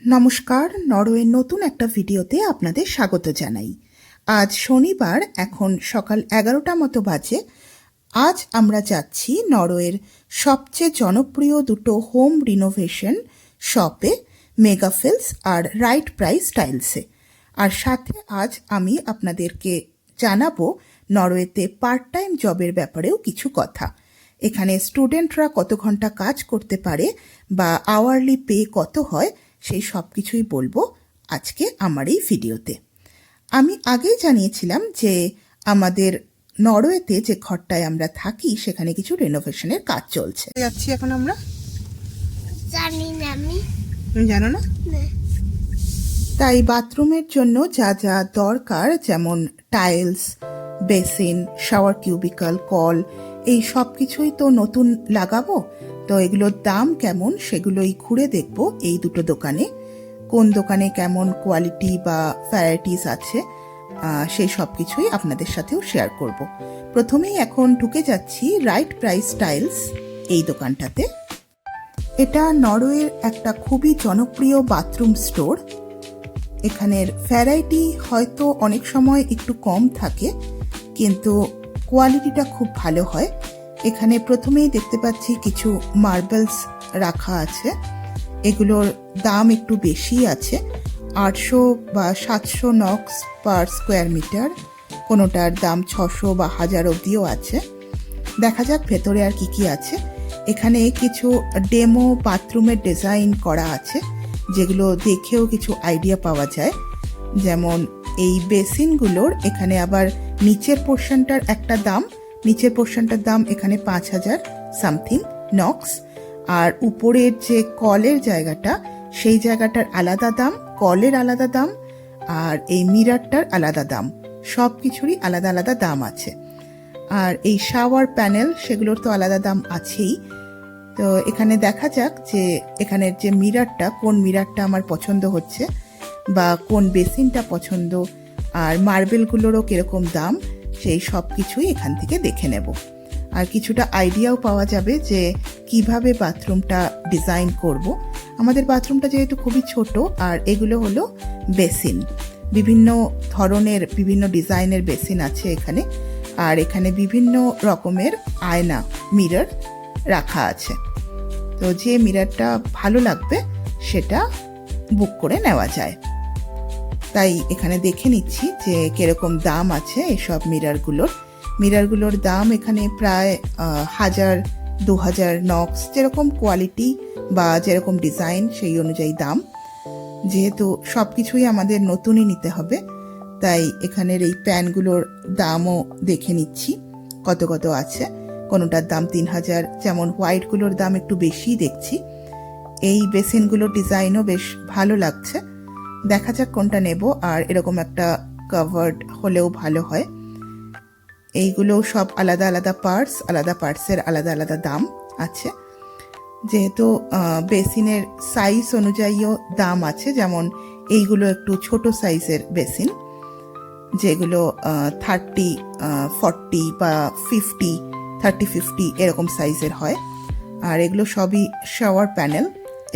নমস্কার, নরওয়ের নতুন একটা ভিডিওতে আপনাদের স্বাগত জানাই। আজ শনিবার, এখন সকাল 11টা মতো বাজে। আজ আমরা যাচ্ছি নরওয়ের সবচেয়ে জনপ্রিয় দুটো হোম রিনোভেশন শপে, মেগাফিলস আর রাইট প্রাইস স্টাইলসে। আর সাথে আজ আমি আপনাদেরকে জানাবো নরওয়েতে পার্ট টাইম জবের ব্যাপারেও কিছু কথা। এখানে স্টুডেন্টরা কত ঘন্টা কাজ করতে পারে বা আওয়ারলি পে কত হয়, সেই সব কিছুই বলবো আজকে আমার এই ভিডিওতে। আমি আগেই জানিয়েছিলাম যে আমাদের নরওয়েতে যে ঘরটায় আমরা থাকি সেখানে কিছু রেনোভেশনের কাজ চলছে। যাচ্ছি এখন আমরা। জানি না আমি। তুমি জানো না? তাই বাথরুমের জন্য যা যা দরকার, যেমন tiles, basin, shower cubicle, call, এই সব কিছুই তো নতুন লাগাবো। তো এগুলোর দাম কেমন সেগুলোই ঘুরে দেখব এই দুটো দোকানে। কোন দোকানে কেমন কোয়ালিটি বা ভ্যারাইটিস আছে সেই সব কিছুই আপনাদের সাথেও শেয়ার করব। প্রথমেই এখন ঢুকে যাচ্ছি রাইট প্রাইস স্টাইলস এই দোকানটাতে। এটা নরওয়ের একটা খুবই জনপ্রিয় বাথরুম স্টোর। এখানের ভ্যারাইটি হয়তো অনেক সময় একটু কম থাকে, কিন্তু কোয়ালিটিটা খুব ভালো হয়। এখানে প্রথমেই দেখতে পাচ্ছি কিছু মার্বেলস রাখা আছে। এগুলোর দাম একটু বেশি আছে, 800 বা 700 নক্স পার স্কোয়ার মিটার। কোনোটার দাম 600 বা 1000 অবধিও আছে। দেখা যাক ভেতরে আর কি কি আছে। এখানে কিছু ডেমো বাথরুমের ডিজাইন করা আছে, যেগুলো দেখেও কিছু আইডিয়া পাওয়া যায়। যেমন এই বেসিনগুলোর এখানে আবার নিচের পোর্শনটার একটা দাম, নিচের পোর্শনটার দাম এখানে 5000 সামথিং নক্স। আর উপরের যে কলের জায়গাটা, সেই জায়গাটার আলাদা দাম, কলের আলাদা দাম, আর এই মিরারটার আলাদা দাম। সব কিছুরই আলাদা আলাদা দাম আছে। আর এই শাওয়ার প্যানেল, সেগুলোর তো আলাদা দাম আছেই। তো এখানে দেখা যাক যে এখানের যে মিরারটা, কোন মিরারটা আমার পছন্দ হচ্ছে বা কোন বেসিনটা পছন্দ, আর মার্বেলগুলোরও কিরকম দাম, সেই সব কিছুই এখান থেকে দেখে নেব। আর কিছুটা আইডিয়াও পাওয়া যাবে যে কিভাবে বাথরুমটা ডিজাইন করব। আমাদের বাথরুমটা যেহেতু খুবই ছোট, আর এগুলো হলো বেসিন, বিভিন্ন ধরনের বিভিন্ন ডিজাইনের বেসিন আছে এখানে। আর এখানে বিভিন্ন রকমের আয়না, মিরর রাখা আছে। তো যে মিররটা ভালো লাগবে সেটা বুক করে নেওয়া যায়। তাই এখানে দেখে নিচ্ছি যে কিরকম দাম আছে এসব মিররগুলোর দাম এখানে প্রায় 1000-2000 নক্স, যেরকম কোয়ালিটি বা যেরকম ডিজাইন সেই অনুযায়ী দাম। যেহেতু সব কিছুই আমাদের নতুনই নিতে হবে, তাই এখানের এই প্যানগুলোর দামও দেখে নিচ্ছি কত কত আছে। কোনোটার দাম 3000, যেমন হোয়াইটগুলোর দাম একটু বেশিই দেখছি। এই বেসিনগুলোর ডিজাইনও বেশ ভালো লাগছে। দেখা যাক কোনটা নেব। আর এরকম একটা কাভার্ড হলেও ভালো হয়। এইগুলো সব আলাদা আলাদা পার্টস, আলাদা পার্টসের আলাদা আলাদা দাম আছে। যেহেতু বেসিনের সাইজ অনুযায়ীও দাম আছে, যেমন এইগুলো একটু ছোট সাইজের বেসিন, যেগুলো 30, 40 বা 50, 30-50 এরকম সাইজের হয়। আর এগুলো সবই শাওয়ার প্যানেল।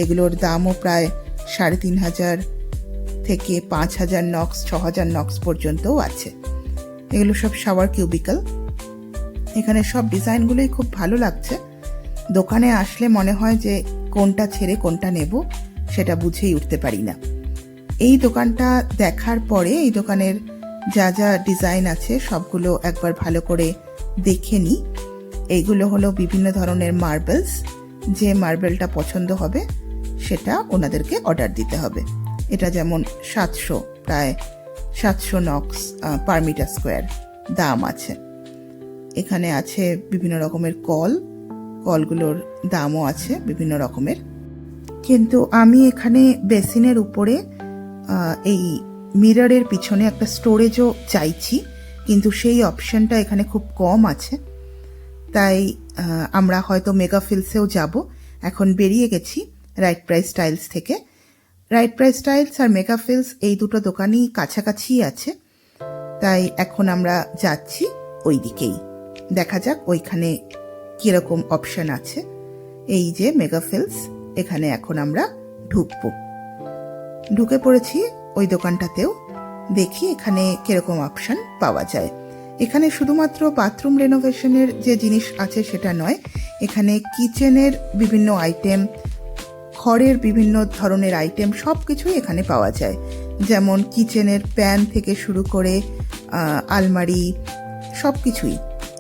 এগুলোর দামও প্রায় 3500 থেকে 5000 নক্স, 6000 নক্স পর্যন্তও আছে। এগুলো সব শাওয়ার কিউবিকল। এখানে সব ডিজাইনগুলোই খুব ভালো লাগছে। দোকানে আসলে মনে হয় যে কোনটা ছেড়ে কোনটা নেব সেটা বুঝেই উঠতে পারি না। এই দোকানটা দেখার পরে এই দোকানের যা যা ডিজাইন আছে সবগুলো একবার ভালো করে দেখে নিই। এইগুলো হলো বিভিন্ন ধরনের মার্বেলস। যে মার্বেলটা পছন্দ হবে সেটা ওনাদেরকে অর্ডার দিতে হবে। এটা যেমন 700, প্রায় 700 নক্স পার মিটার স্কোয়ার দাম আছে। এখানে আছে বিভিন্ন রকমের কলগুলোর দামও আছে বিভিন্ন রকমের। কিন্তু আমি এখানে বেসিনের উপরে এই মিররের পিছনে একটা স্টোরেজও চাইছি, কিন্তু সেই অপশনটা এখানে খুব কম আছে। তাই আমরা হয়তো মেগাফিলসেও যাব। এখন বেরিয়ে গেছি রাইট প্রাইস স্টাইলস থেকে। রাইট প্রাইস স্টাইলস আর মেগাফিলস এই দুটো দোকানই কাছাকাছি আছে, তাই এখন আমরা যাচ্ছি ওই দিকেই। দেখা যাক ওইখানে কিরকম অপশন আছে। এই যে মেগাফিলস, এখানে এখন আমরা ঢুকবো। ঢুকে পড়েছি ওই দোকানটাতেও। দেখি এখানে কিরকম অপশন পাওয়া যায়। এখানে শুধুমাত্র বাথরুম রেনোভেশনের যে জিনিস আছে সেটা নয়, এখানে কিচেনের বিভিন্ন আইটেম, ঘরের বিভিন্ন ধরনের আইটেম সব কিছুই এখানে পাওয়া যায়। যেমন কিচেনের প্যান থেকে শুরু করে আলমারি সব কিছুই।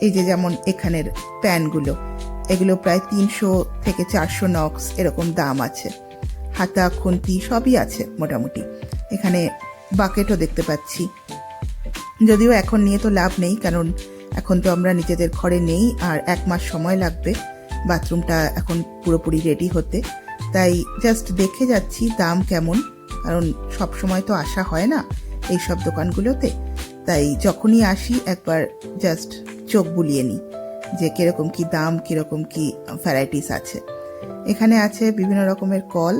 এই যে যেমন এখানের প্যানগুলো, এগুলো প্রায় 300 থেকে 400 নক্স এরকম দাম আছে। হাতা খুন্তি সবই আছে মোটামুটি। এখানে বাকেটও দেখতে পাচ্ছি, যদিও এখন নিয়ে তো লাভ নেই, কারণ এখন তো আমরা নিজেদের ঘরে নেই, আর 1 মাস সময় লাগবে বাথরুমটা এখন পুরোপুরি রেডি হতে। তাই জাস্ট দেখে যাচ্ছি দাম কেমন, কারণ সব সময় তো আসা হয় না এই সব দোকানগুলোতে। তাই যখনই আসি একবার জাস্ট চোখ বুলিয়ে নিই যে কিরকম কি দাম, কিরকম কি ভ্যারাইটিস আছে। এখানে আছে বিভিন্ন রকমের কল,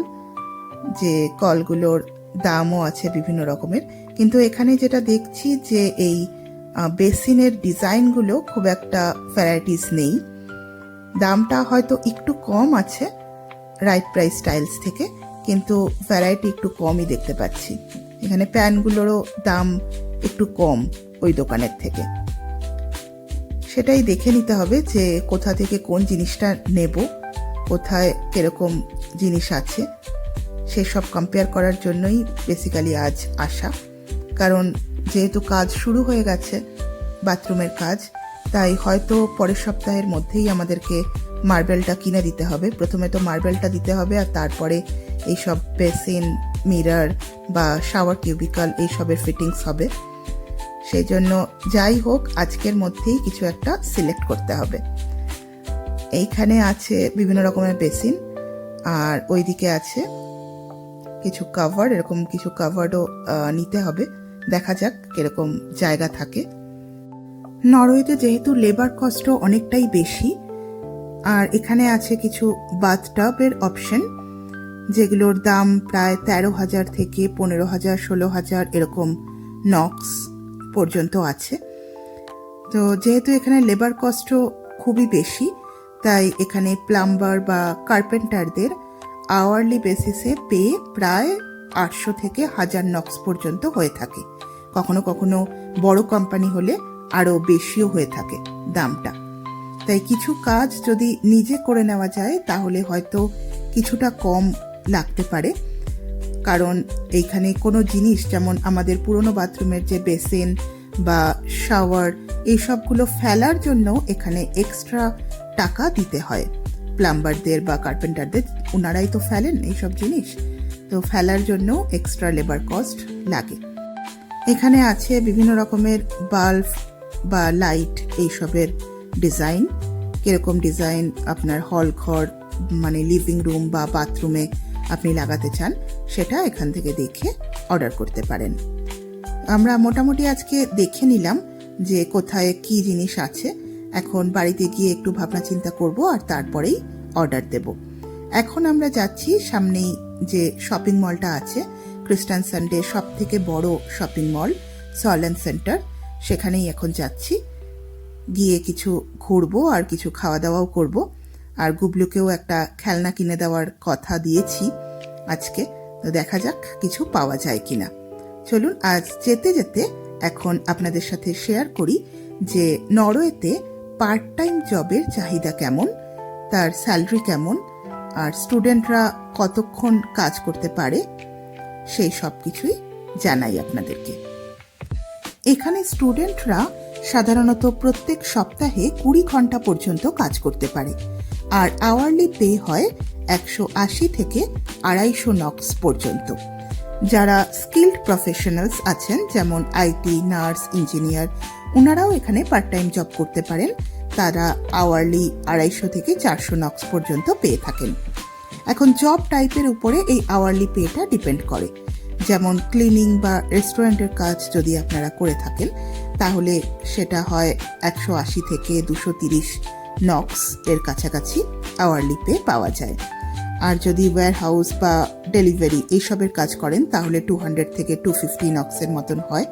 যে কলগুলোর দামও আছে বিভিন্ন রকমের। কিন্তু এখানে যেটা দেখছি যে এই বেসিনের ডিজাইনগুলো খুব একটা ভ্যারাইটিস নেই। দামটা হয়তো একটু কম আছে রাইট প্রাইস স্টাইলস থেকে, কিন্তু ভ্যারাইটি একটু কমই দেখতে পাচ্ছি। এখানে প্যানগুলোরও দাম একটু কম ওই দোকানের থেকে। সেটাই দেখে নিতে হবে যে কোথা থেকে কোন জিনিসটা নেব, কোথায় কিরকম জিনিস আছে, সেসব কম্পেয়ার করার জন্যই বেসিক্যালি আজ আসা। কারণ যেহেতু কাজ শুরু হয়ে গেছে, বাথরুমের কাজ, তাই হয়তো পরের সপ্তাহের মধ্যেই আমাদেরকে মার্বেলটা কিনে দিতে হবে। প্রথমে তো মার্বেলটা দিতে হবে, আর তারপরে এইসব বেসিন, মিরর বা শাওয়ার কিউবিকল এইসবের ফিটিংস হবে। সেই জন্য যাই হোক আজকের মধ্যেই কিছু একটা সিলেক্ট করতে হবে। এইখানে আছে বিভিন্ন রকমের বেসিন, আর ওইদিকে আছে কিছু কাভার, এরকম কিছু কাভারও নিতে হবে। দেখা যাক কিরকম জায়গা থাকে। নরওয়েতে যেহেতু লেবার কস্টও অনেকটাই বেশি, আর এখানে আছে কিছু বাথটাবের অপশন, যেগুলোর দাম প্রায় 13,000 থেকে 15,000, 16,000 এরকম নক্স পর্যন্ত আছে। তো যেহেতু এখানে লেবার কস্টও খুবই বেশি, তাই এখানে প্লাম্বার বা কার্পেন্টারদের আওয়ারলি বেসিসে পে প্রায় 800 থেকে 1000 নক্স পর্যন্ত হয়ে থাকে। কখনো কখনো বড় কোম্পানি হলে আরও বেশিও হয়ে থাকে দামটা। তাই কিছু কাজ যদি নিজে করে নেওয়া যায় তাহলে হয়তো কিছুটা কম লাগতে পারে। কারণ এইখানে কোনো জিনিস, যেমন আমাদের পুরনো বাথরুমের যে বেসিন বা শাওয়ার, এইসবগুলো ফেলার জন্য এখানে এক্সট্রা টাকা দিতে হয় প্লাম্বারদের বা কার্পেন্টারদের। ওনারাই তো ফেলেন এইসব জিনিস, তো ফেলার জন্য এক্সট্রা লেবার কস্ট লাগে। এখানে আছে বিভিন্ন রকমের বাল্ব বা লাইট, এইসবের ডিজাইন। কিরকম ডিজাইন আপনার হল ঘর, মানে লিভিং রুম বা বাথরুমে আপনি লাগাতে চান, সেটা এখান থেকে দেখে অর্ডার করতে পারেন। আমরা মোটামুটি আজকে দেখে নিলাম যে কোথায় কি জিনিস আছে। এখন বাড়িতে গিয়ে একটু ভাবনা চিন্তা করব, আর তারপরেই অর্ডার দেব। এখন আমরা যাচ্ছি সামনেই যে শপিং মলটা আছে, ক্রিস্টান সানডে সব থেকে বড় শপিং মল, সলেন সেন্টার, সেখানেই এখন যাচ্ছি। গিয়ে কিছু ঘুরবো আর কিছু খাওয়া দাওয়াও করব। আর গুবলুকেও একটা খেলনা কিনে দেওয়ার কথা দিয়েছি আজকে, তো দেখা যাক কিছু পাওয়া যায় কিনা। চলুন আজ যেতে যেতে এখন আপনাদের সাথে শেয়ার করি যে নরওয়েতে পার্ট টাইম জবের চাহিদা কেমন, তার স্যালারি কেমন, আর স্টুডেন্টরা কতক্ষণ কাজ করতে পারে, সেই সব কিছুই জানাই আপনাদেরকে। এখানে স্টুডেন্টরা সাধারণত প্রত্যেক সপ্তাহে 20 ঘন্টা পর্যন্ত কাজ করতে পারে, আর আওয়ারলি পে হয় 180 থেকে 250 নক্স পর্যন্ত। যারা স্কিল্ড প্রফেশনালস আছেন, যেমন আইটি, নার্স, ইঞ্জিনিয়ার, ওনারাও এখানে পার্ট টাইম জব করতে পারেন। তারা আওয়ারলি 250 থেকে 400 নক্স পর্যন্ত পেয়ে থাকেন। এখন জব টাইপের উপরে এই আওয়ারলি পেটা ডিপেন্ড করে। যেমন ক্লিনিং বা রেস্টুরেন্টের কাজ যদি আপনারা করে থাকেন, তাহলে সেটা হয় 180 থেকে 230 নক্স এর কাছাকাছি আওয়ারলি পে পাওয়া যায়। আর যদি ওয়্যার হাউস বা ডেলিভারি এইসবের কাজ করেন, তাহলে 200 থেকে 250 নক্সের মতন হয়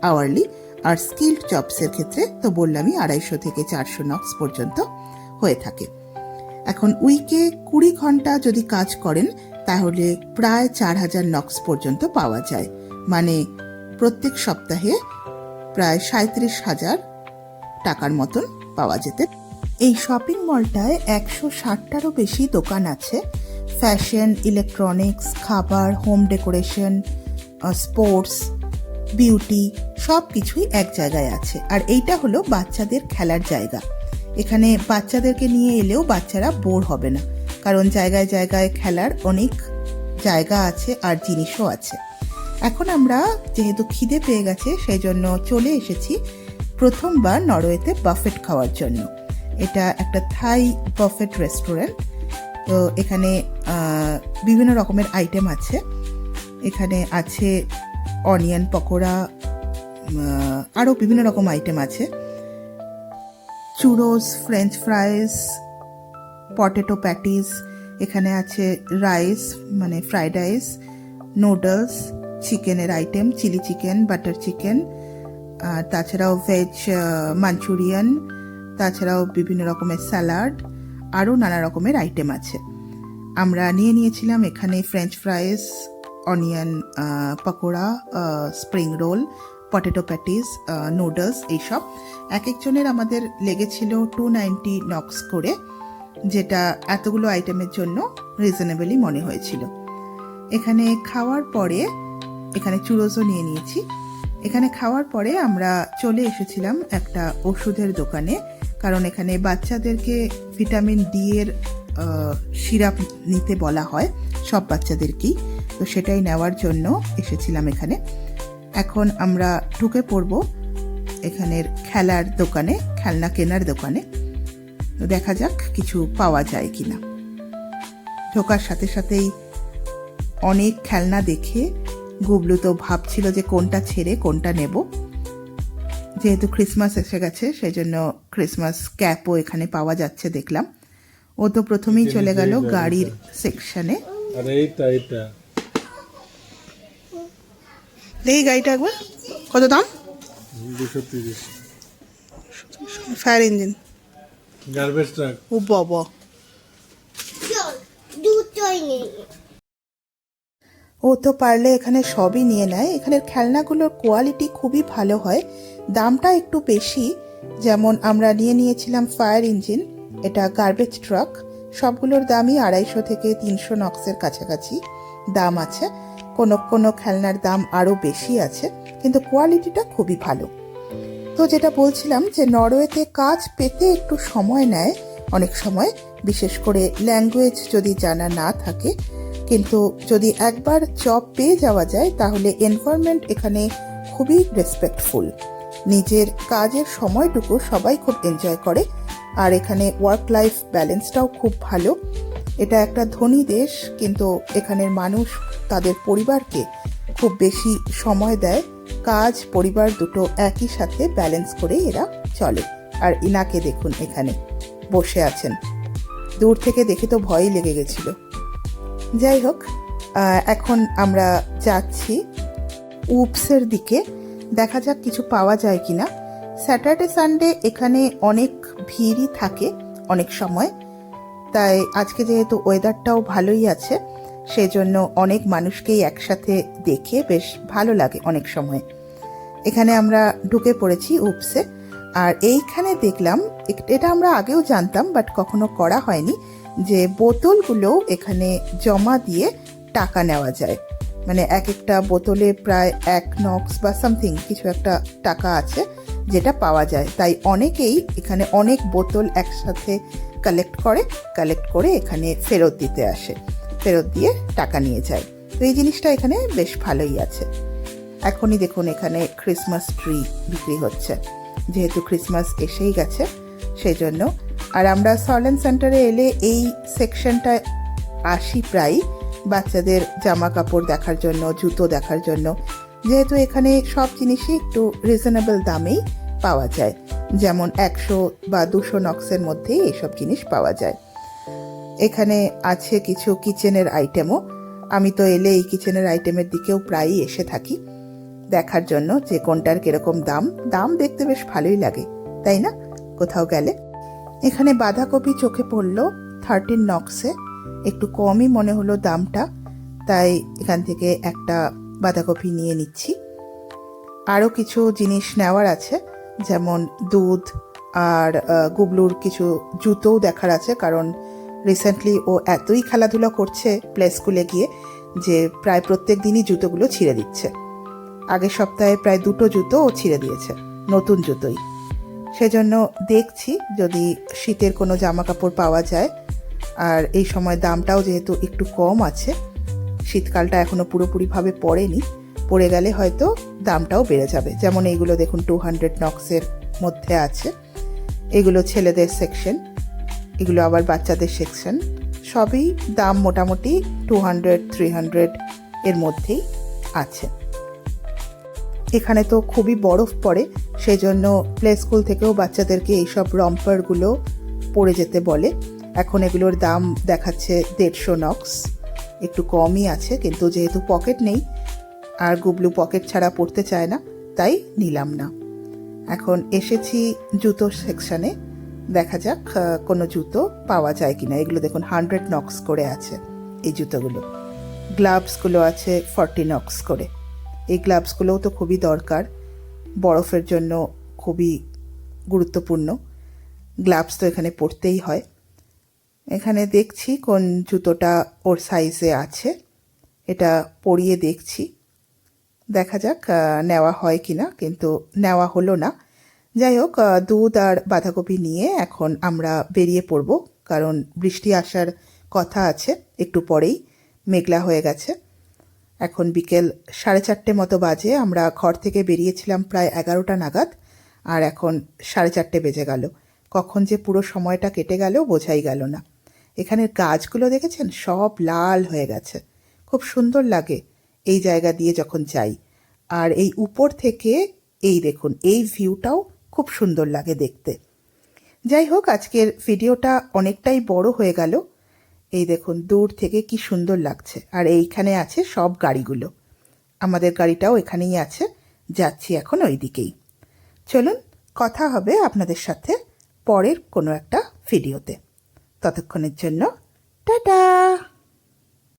আওয়ারলি। আর স্কিল্ড জবসের ক্ষেত্রে তো বললামই 250 থেকে 400 নক্স পর্যন্ত হয়ে থাকে। এখন উইকে 20 ঘন্টা যদি কাজ করেন, তাহলে প্রায় 4,000 নক্স পর্যন্ত পাওয়া যায়, মানে প্রত্যেক সপ্তাহে প্রায় 37,000 টাকার মতন পাওয়া যেতে। এই শপিং মলটায় 160টারও বেশি দোকান আছে। ফ্যাশন, ইলেকট্রনিক্স, খাবার, হোম ডেকোরেশন, স্পোর্টস, বিউটি সব কিছুই এক জায়গায় আছে। আর এইটা হলো বাচ্চাদের খেলার জায়গা। এখানে বাচ্চাদেরকে নিয়ে এলেও বাচ্চারা বোর হবে না, কারণ জায়গায় জায়গায় খেলার অনেক জায়গা আছে আর জিনিসও আছে। এখন আমরা যেহেতু খিদে পেয়ে গেছে সেই জন্য চলে এসেছি প্রথমবার নরওয়েতে বাফেট খাওয়ার জন্য। এটা একটা থাই বাফেট রেস্টুরেন্ট। তো এখানে বিভিন্ন রকমের আইটেম আছে। এখানে আছে অনিয়ন পকোড়া, আরও বিভিন্ন রকম আইটেম আছে, churros, French fries, potato patties, এখানে আছে রাইস মানে ফ্রাইড রাইস, নুডলস, চিকেনের item, chilli chicken, butter chicken, আর তাছাড়াও ভেজ মাঞ্চুরিয়ান, তাছাড়াও বিভিন্ন রকমের স্যালাড, আরও নানা রকমের আইটেম আছে। আমরা নিয়েছিলাম এখানে French fries, onion pakora, spring roll, potato patties, noodles, এইসব। এক একজনের আমাদের লেগেছিল 290 নক্স করে, যেটা এতগুলো আইটেমের জন্য রিজনেবলই মনে হয়েছিল। এখানে খাওয়ার পরে, এখানে চুরোজও নিয়েছি। এখানে খাওয়ার পরে আমরা চলে এসেছিলাম একটা ওষুধের দোকানে, কারণ এখানে বাচ্চাদেরকে ভিটামিন ডি এর সিরাপ নিতে বলা হয় সব বাচ্চাদেরকেই, তো সেটাই নেওয়ার জন্য এসেছিলাম এখানে। এখন আমরা ঢুকে পড়ব এখানের খেলার দোকানে, খেলনা কেনার দোকানে। তো দেখা যাক কিছু পাওয়া যায় কিনা। ঢোকার সাথে সাথেই অনেক খেলনা দেখে গুবলু তো ভাবছিল যে কোনটা ছেড়ে কোনটা নেব। যেহেতু ক্রিসমাস এসে গেছে সেই জন্য ক্রিসমাস ক্যাপও এখানে পাওয়া যাচ্ছে দেখলাম। ও তো প্রথমেই চলে গেল গাড়ির সেকশনে। এই গাড়িটা একবার কত দাম? 230। Fire engine, garbage truck. ও বাবা। দুটোই নেই। ও তো পারলে এখানে সবই নিয়ে নেয়। এখানের খেলনাগুলোর কোয়ালিটি খুবই ভালো হয়, দামটা একটু বেশি। যেমন আমরা নিয়েছিলাম ফায়ার ইঞ্জিন, এটা গার্বেজ ট্রাক, সবগুলোর দামই 250 থেকে 300 নক্সের কাছাকাছি দাম আছে। কোনো কোনো খেলনার দাম আরও বেশি আছে, কিন্তু কোয়ালিটিটা খুবই ভালো। তো যেটা বলছিলাম যে নরওয়েতে কাজ পেতে একটু সময় নেয় অনেক সময়, বিশেষ করে ল্যাঙ্গুয়েজ যদি জানা না থাকে। কিন্তু যদি একবার জব পেয়ে যাওয়া যায় তাহলে এনভায়রনমেন্ট এখানে খুবই রেসপেক্টফুল। নিজের কাজের সময়টুকু সবাই খুব এনজয় করে, আর এখানে ওয়ার্ক লাইফ ব্যালেন্সটাও খুব ভালো। এটা একটা ধনী দেশ, কিন্তু এখানের মানুষ তাদের পরিবারকে খুব বেশি সময় দেয়। কাজ পরিবার দুটো একই সাথে ব্যালেন্স করে এরা চলে। আর ইনাকে দেখুন এখানে বসে আছেন, দূর থেকে দেখে তো ভয়ই লেগে গেছিল। যাই হোক, এখন আমরা যাচ্ছি উপসের দিকে, দেখা যাক কিছু পাওয়া যায় কিনা। স্যাটারডে সানডে এখানে অনেক ভিড়ই থাকে অনেক সময়, তাই আজকে যেহেতু ওয়েদারটাও ভালোই আছে সেই জন্য অনেক মানুষকেই একসাথে দেখে বেশ ভালো লাগে অনেক সময়। এখানে আমরা ঢুকে পড়েছি উপসে, আর এইখানে দেখলাম, এটা আমরা আগেও জানতাম বাট কখনো করা হয়নি, যে বোতলগুলো এখানে জমা দিয়ে টাকা নেওয়া যায়। মানে এক একটা বোতলে প্রায় 1 নক্স বা সামথিং কিছু একটা টাকা আছে যেটা পাওয়া যায়। তাই অনেকেই এখানে অনেক বোতল একসাথে কালেক্ট করে এখানে ফেরত দিতে আসে, ফেরত দিয়ে টাকা নিয়ে যায়। তো এই জিনিসটা এখানে বেশ ভালোই আছে। এখনই দেখুন এখানে ক্রিসমাস ট্রি বিক্রি হচ্ছে, যেহেতু ক্রিসমাস এসেই গেছে সেই জন্য। আর আমরা সলেন সেন্টারে এলে এই সেকশনটায় আসি প্রায় বাচ্চাদের জামা কাপড় দেখার জন্য, জুতো দেখার জন্য, যেহেতু এখানে সব জিনিসই একটু রিজনেবল দামেই পাওয়া যায়। যেমন 100 বা 200 নক্সের মধ্যেই এইসব জিনিস পাওয়া যায়। এখানে আছে কিছু কিচেনের আইটেমও। আমি তো এলে এই কিচেনের আইটেমের দিকেও প্রায়ই এসে থাকি দেখার জন্য যে কোনটার কিরকম দাম দেখতে বেশ ভালোই লাগে, তাই না কোথাও গেলে। এখানে বাঁধাকপি চোখে পড়লো 13 নক্সে, একটু কমই মনে হলো দামটা। তাই এখান থেকে একটা বাঁধাকপি নিয়ে নিচ্ছি। আরও কিছু জিনিস নেওয়ার আছে, যেমন দুধ আর গুবলুর কিছু জুতোও দেখার আছে, কারণ রিসেন্টলি ও এতই খেলাধুলা করছে প্লে স্কুলে গিয়ে যে প্রায় প্রত্যেক দিনই জুতোগুলো ছিঁড়ে দিচ্ছে। আগের সপ্তাহে প্রায় 2টো জুতো ও ছিঁড়ে দিয়েছে, নতুন জুতোই। সেজন্য দেখছি যদি শীতের কোনো জামা কাপড় পাওয়া যায়, আর এই সময় দামটাও যেহেতু একটু কম আছে, শীতকালটা এখনও পুরোপুরিভাবে পড়েনি, পড়ে গেলে হয়তো দামটাও বেড়ে যাবে। যেমন এইগুলো দেখুন 200 নক্সের মধ্যে আছে, এগুলো ছেলেদের সেকশন, এগুলো আবার বাচ্চাদের সেকশন, সবই দাম মোটামুটি 200-300 এর মধ্যেই আছে। এখানে তো খুবই বরফ পড়ে, সেই জন্য প্লে স্কুল থেকেও বাচ্চাদেরকে এইসব রম্পারগুলো পরে যেতে বলে। এখন এগুলোর দাম দেখাচ্ছে 150 নক্স, একটু কমই আছে, কিন্তু যেহেতু পকেট নেই আর গুবলু পকেট ছাড়া পড়তে চায় না, তাই নিলাম না। এখন এসেছি জুতোর সেকশানে, দেখা যাক কোনো জুতো পাওয়া যায় কিনা। এগুলো দেখুন 100 নক্স করে আছে এই জুতোগুলো। গ্লাভসগুলো আছে 40 নক্স করে। এই গ্লাভসগুলোও তো খুবই দরকার, বরফের জন্য খুবই গুরুত্বপূর্ণ। গ্লাভস তো এখানে পরতেই হয়। এখানে দেখছি কোন জুতোটা ওর সাইজে আছে, এটা পরিয়ে দেখছি, দেখা যাক নেওয়া হয় কিনা, কিন্তু নেওয়া হলো না। যাই হোক, দুধ আর বাঁধাকপি নিয়ে এখন আমরা বেরিয়ে পড়ব, কারণ বৃষ্টি আসার কথা আছে একটু পরেই, মেঘলা হয়ে গেছে। এখন বিকেল 4:30 মতো বাজে, আমরা ঘর থেকে বেরিয়েছিলাম প্রায় 11টা নাগাদ, আর এখন 4:30 বেজে গেল। কখন যে পুরো সময়টা কেটে গেল বোঝাই গেল না। এখানের গাছগুলো দেখেছেন, সব লাল হয়ে গেছে, খুব সুন্দর লাগে এই জায়গা দিয়ে যখন যাই। আর এই উপর থেকে এই দেখুন, এই ভিউটাও খুব সুন্দর লাগে দেখতে। যাই হোক, আজকের ভিডিওটা অনেকটাই বড় হয়ে গেল। এই দেখুন দূর থেকে কি সুন্দর লাগছে, আর এইখানে আছে সব গাড়িগুলো, আমাদের গাড়িটাও এখানেই আছে, যাচ্ছি এখন ওই দিকেই। চলুন, কথা হবে আপনাদের সাথে পরের কোনো একটা ভিডিওতে। ততক্ষণের জন্য টাটা।